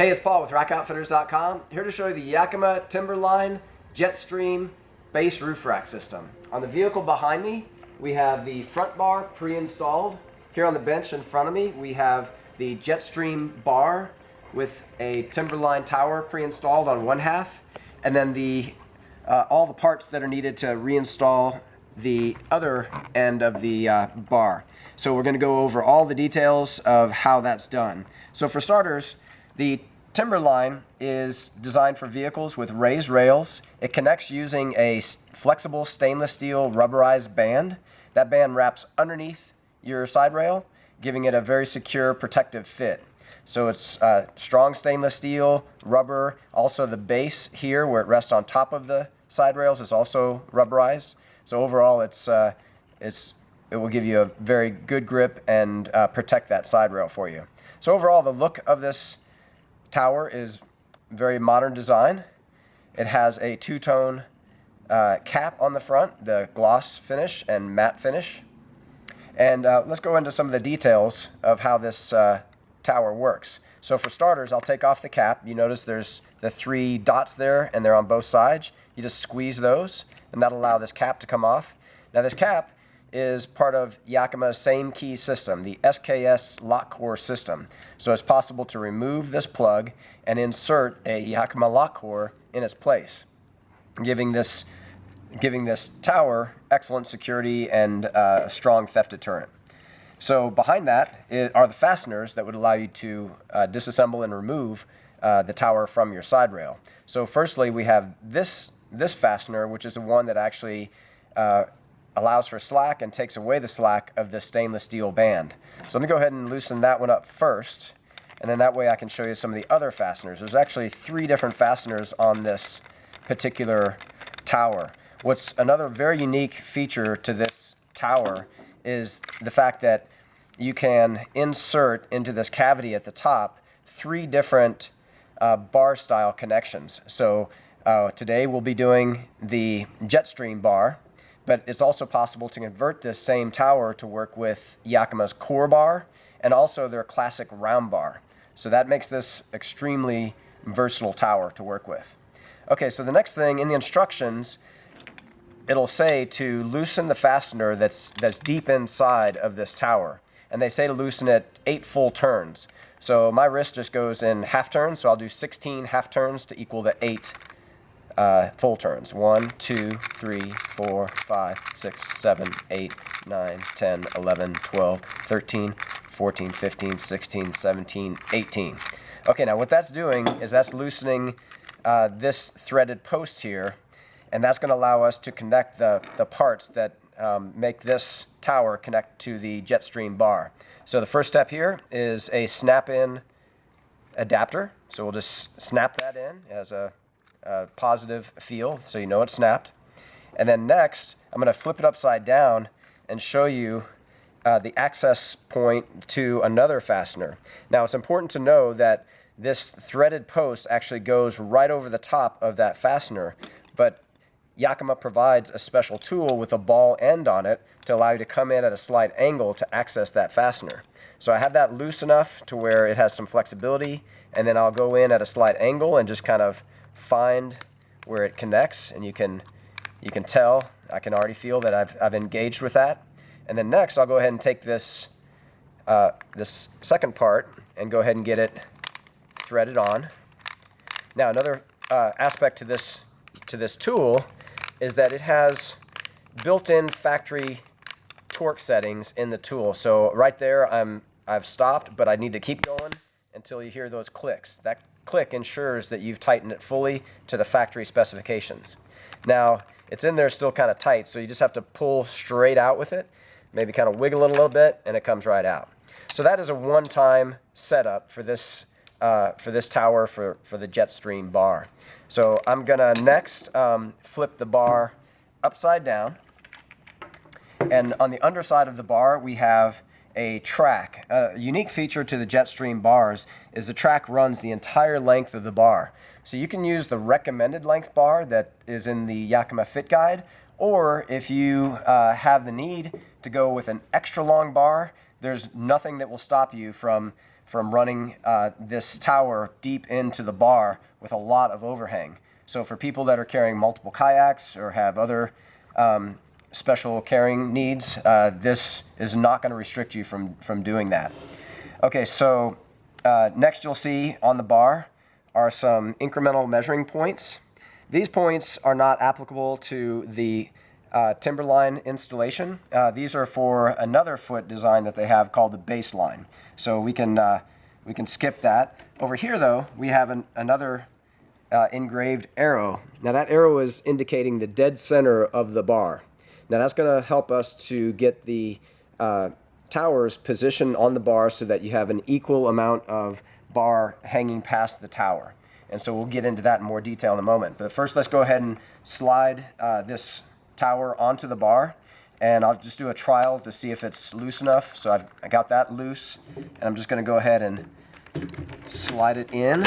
Hey, it's Paul with RackOutfitters.com, here to show you the Yakima TimberLine JetStream base roof rack system. On the vehicle behind me, we have the front bar pre-installed. Here on the bench in front of me, we have the JetStream bar with a TimberLine tower pre-installed on one half, and then all the parts that are needed to reinstall the other end of the bar. So we're going to go over all the details of how that's done. So for starters, the TimberLine is designed for vehicles with raised rails. It connects using a flexible stainless steel rubberized band. That band wraps underneath your side rail, giving it a very secure protective fit. So it's strong stainless steel, rubber. Also the base here where it rests on top of the side rails is also rubberized. So overall it will give you a very good grip and protect that side rail for you. So overall the look of this tower is very modern design. It has a two-tone cap on the front, the gloss finish and matte finish. And let's go into some of the details of how this tower works. So for starters, I'll take off the cap. You notice there's the three dots there and they're on both sides. You just squeeze those and that'll allow this cap to come off. Now this cap is part of Yakima's same key system, the SKS lock core system. So it's possible to remove this plug and insert a Yakima lock core in its place, giving this tower excellent security and a strong theft deterrent. So behind that are the fasteners that would allow you to disassemble and remove the tower from your side rail. So firstly, we have this fastener, which is the one that actually allows for slack and takes away the slack of this stainless steel band. So let me go ahead and loosen that one up first, and then that way I can show you some of the other fasteners. There's actually 3 different fasteners on this particular tower. What's another very unique feature to this tower is the fact that you can insert into this cavity at the top 3 different bar style connections. So today we'll be doing the JetStream bar, but it's also possible to convert this same tower to work with Yakima's core bar and also their classic round bar. So that makes this extremely versatile tower to work with. Okay, so the next thing in the instructions, it'll say to loosen the fastener that's deep inside of this tower. And they say to loosen it 8 full turns. So my wrist just goes in half turns, so I'll do 16 half turns to equal the 8 full turns. 1, 2, 3, 4, 5, 6, 7, 8, 9, 10, 11, 12, 13, 14, 15, 16, 17, 18. Okay, now what that's doing is that's loosening this threaded post here, and that's going to allow us to connect the parts that make this tower connect to the JetStream bar. So the first step here is a snap-in adapter. So we'll just snap that in. It has a positive feel, so you know it's snapped. And then next, I'm going to flip it upside down and show you the access point to another fastener. Now it's important to know that this threaded post actually goes right over the top of that fastener, but Yakima provides a special tool with a ball end on it to allow you to come in at a slight angle to access that fastener. So I have that loose enough to where it has some flexibility, and then I'll go in at a slight angle and just kind of find where it connects, and you can tell, I can already feel that I've engaged with that. And then next I'll go ahead and take this second part and go ahead and get it threaded on. Now another aspect to this tool is that it has built-in factory torque settings in the tool. So right there I've stopped, but I need to keep going until you hear those clicks. That click ensures that you've tightened it fully to the factory specifications. Now it's in there still kind of tight, so you just have to pull straight out with it, maybe kind of wiggle it a little bit, and it comes right out. So that is a one-time setup for this tower for the JetStream bar. So I'm gonna next flip the bar upside down, and on the underside of the bar we have a track. A unique feature to the JetStream bars is the track runs the entire length of the bar. So you can use the recommended length bar that is in the Yakima Fit Guide, or if you have the need to go with an extra long bar, there's nothing that will stop you from from running this tower deep into the bar with a lot of overhang. So for people that are carrying multiple kayaks or have other special carrying needs, this is not going to restrict you from doing that. Okay, so next you'll see on the bar are some incremental measuring points. These points are not applicable to the TimberLine installation. These are for another foot design that they have called the baseline. So we can skip that. Over here though, we have another engraved arrow. Now that arrow is indicating the dead center of the bar. Now that's going to help us to get the towers positioned on the bar so that you have an equal amount of bar hanging past the tower. And so we'll get into that in more detail in a moment. But first let's go ahead and slide this tower onto the bar, and I'll just do a trial to see if it's loose enough. So I got that loose, and I'm just going to go ahead and slide it in.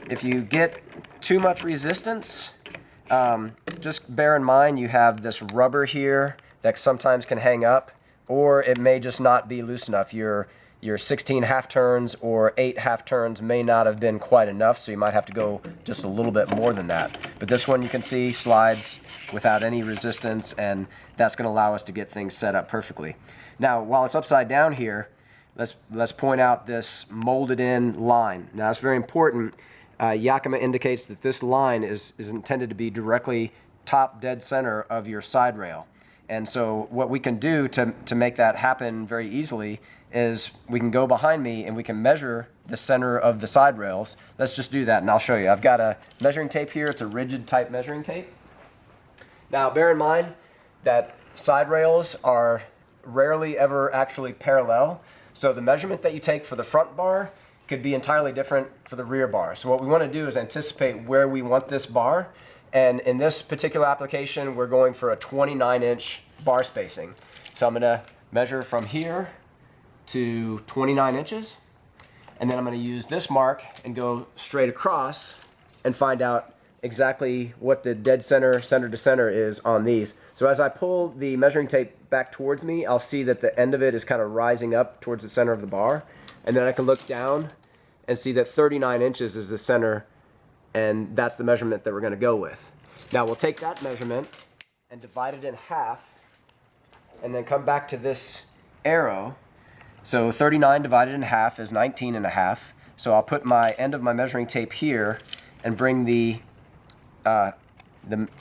If you get too much resistance, just bear in mind you have this rubber here that sometimes can hang up, or it may just not be loose enough. Your 16 half turns or 8 half turns may not have been quite enough, so you might have to go just a little bit more than that. But this one you can see slides without any resistance, and that's going to allow us to get things set up perfectly. Now, while it's upside down here, let's point out this molded in line. Now that's very important. Yakima indicates that this line is intended to be directly top dead center of your side rail. And so what we can do to make that happen very easily is we can go behind me and we can measure the center of the side rails. Let's just do that and I'll show you. I've got a measuring tape here. It's a rigid type measuring tape. Now bear in mind that side rails are rarely ever actually parallel. So the measurement that you take for the front bar could be entirely different for the rear bar. So what we want to do is anticipate where we want this bar. And in this particular application, we're going for a 29-inch bar spacing. So I'm going to measure from here to 29 inches. And then I'm going to use this mark and go straight across and find out exactly what the dead center, center to center is on these. So as I pull the measuring tape back towards me, I'll see that the end of it is kind of rising up towards the center of the bar. And then I can look down and see that 39 inches is the center, and that's the measurement that we're going to go with. Now we'll take that measurement and divide it in half, and then come back to this arrow. So 39 divided in half is 19 and a half. So I'll put my end of my measuring tape here and bring the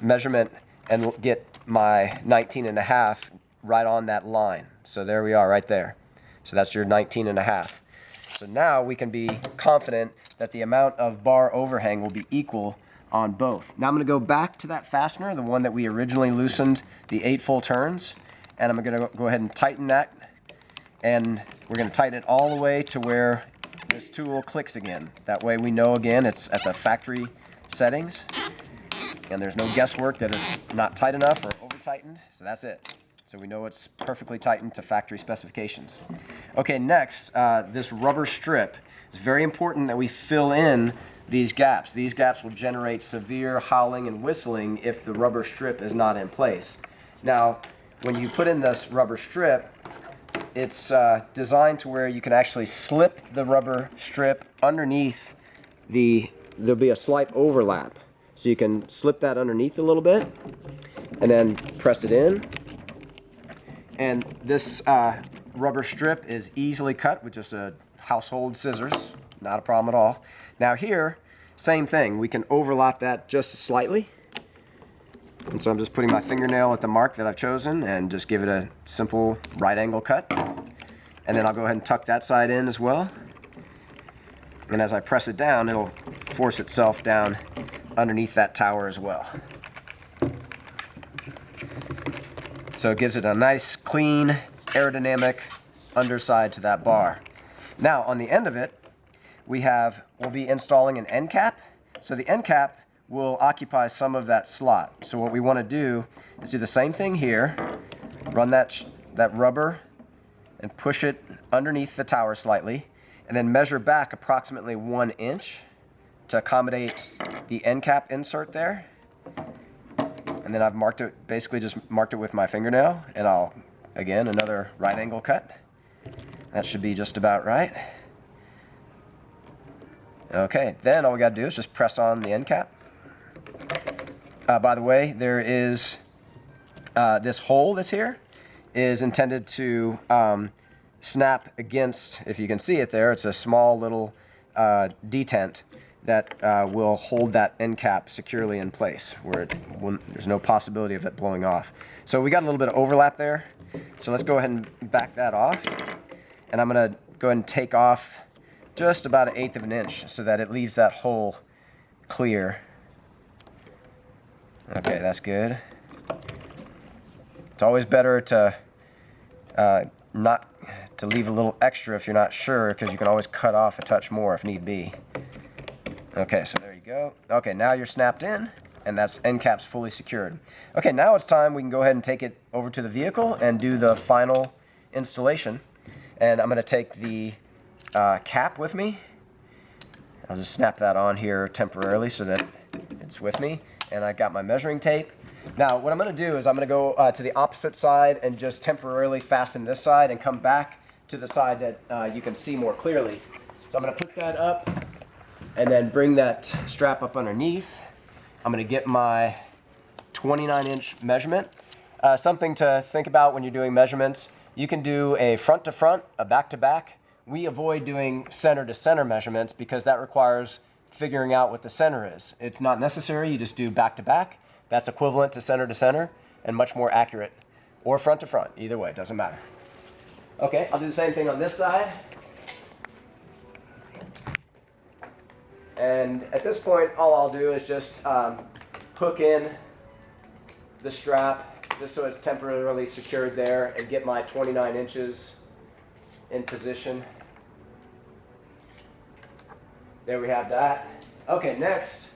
measurement and get my 19 and a half right on that line. So there we are right there. So that's your 19 and a half. So now we can be confident that the amount of bar overhang will be equal on both. Now I'm going to go back to that fastener, the one that we originally loosened the 8 full turns, and I'm going to go ahead and tighten that, and we're going to tighten it all the way to where this tool clicks again. That way we know again it's at the factory settings, and there's no guesswork that it's not tight enough or over tightened, so that's it. So we know it's perfectly tightened to factory specifications. Okay, next, this rubber strip. It's very important that we fill in these gaps. These gaps will generate severe howling and whistling if the rubber strip is not in place. Now, when you put in this rubber strip, it's designed to where you can actually slip the rubber strip underneath there'll be a slight overlap. So you can slip that underneath a little bit and then press it in. And this rubber strip is easily cut with just a household scissors, not a problem at all. Now here, same thing, we can overlap that just slightly. And so I'm just putting my fingernail at the mark that I've chosen and just give it a simple right angle cut. And then I'll go ahead and tuck that side in as well. And as I press it down, it'll force itself down underneath that tower as well. So it gives it a nice, clean, aerodynamic underside to that bar. Now, on the end of it, we'll be installing an end cap. So the end cap will occupy some of that slot. So what we want to do is do the same thing here, run that rubber and push it underneath the tower slightly, and then measure back approximately 1 inch to accommodate the end cap insert there. And then I've marked it, basically just marked it with my fingernail, and I'll, again, another right angle cut. That should be just about right. Okay, then all we got to do is just press on the end cap. By the way, there is this hole that's here is intended to snap against, if you can see it there, it's a small little detent that will hold that end cap securely in place where there's no possibility of it blowing off. So we got a little bit of overlap there. So let's go ahead and back that off. And I'm going to go ahead and take off just about 1/8 of an inch so that it leaves that hole clear. Okay, that's good. It's always better to not to leave a little extra if you're not sure, because you can always cut off a touch more if need be. Okay, so there you go. Okay, now you're snapped in, and that's end cap's fully secured. Okay, now it's time we can go ahead and take it over to the vehicle and do the final installation. And I'm going to take the cap with me. I'll just snap that on here temporarily so that it's with me. And I got my measuring tape. Now what I'm going to do is I'm going to go to the opposite side and just temporarily fasten this side and come back to the side that you can see more clearly. So I'm going to put that up and then bring that strap up underneath. I'm going to get my 29-inch measurement. Something to think about when you're doing measurements. You can do a front to front, a back to back. We avoid doing center to center measurements because that requires figuring out what the center is. It's not necessary, you just do back to back. That's equivalent to center and much more accurate. Or front to front, either way, doesn't matter. Okay, I'll do the same thing on this side. And at this point, all I'll do is just hook in the strap just so it's temporarily secured there and get my 29 inches in position. There we have that. Okay, next.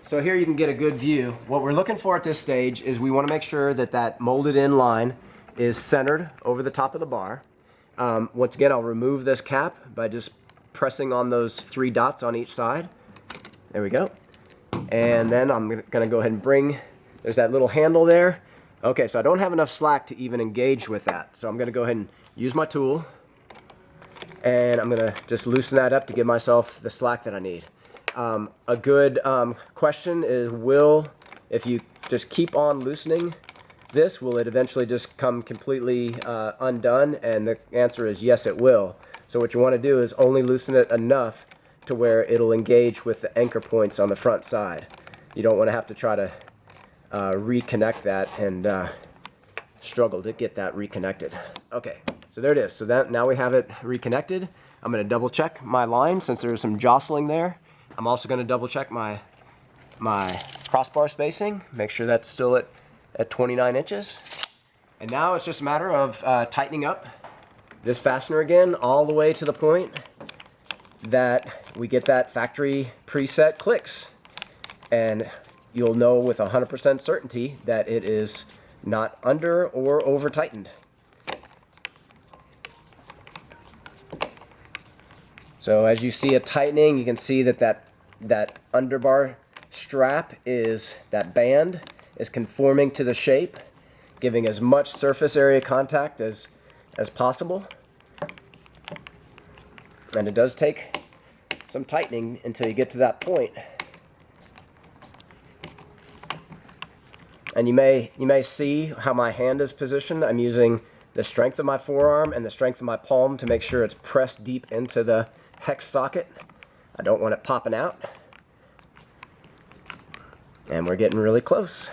So here you can get a good view. What we're looking for at this stage is we want to make sure that that molded in line is centered over the top of the bar. Once again, I'll remove this cap by just pressing on those 3 dots on each side. There we go. And then I'm going to go ahead and bring, there's that little handle there. Okay, so I don't have enough slack to even engage with that. So I'm going to go ahead and use my tool. And I'm going to just loosen that up to give myself the slack that I need. A good question is, if you just keep on loosening this, will it eventually just come completely undone? And the answer is yes, it will. So what you want to do is only loosen it enough to where it'll engage with the anchor points on the front side. You don't want to have to try to reconnect that and struggle to get that reconnected. Okay, so there it is. So that now we have it reconnected. I'm going to double check my line since there's some jostling there. I'm also going to double check my crossbar spacing, make sure that's still at 29 inches. And now it's just a matter of tightening up this fastener again all the way to the point that we get that factory preset clicks. And you'll know with 100% certainty that it is not under or over tightened. So as you see it tightening, you can see that that underbar strap is, that band is conforming to the shape, giving as much surface area contact as possible. And it does take some tightening until you get to that point. And you may see how my hand is positioned. I'm using the strength of my forearm and the strength of my palm to make sure it's pressed deep into the hex socket. I don't want it popping out. And we're getting really close.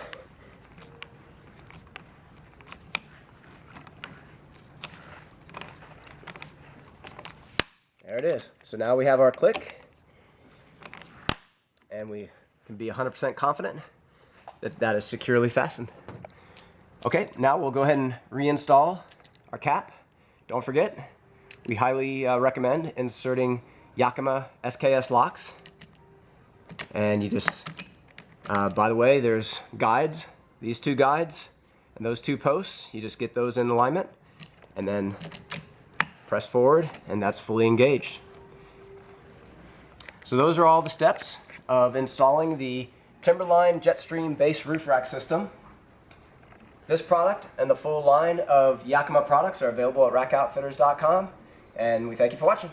There it is. So now we have our click, and we can be 100% confident that that is securely fastened. Okay, now we'll go ahead and reinstall our cap. Don't forget, we highly recommend inserting Yakima SKS locks. And you just, by the way, there's guides, these 2 guides, and those 2 posts. You just get those in alignment, and then press forward, and that's fully engaged. So those are all the steps of installing the TimberLine JetStream base roof rack system. This product and the full line of Yakima products are available at rackoutfitters.com. and we thank you for watching.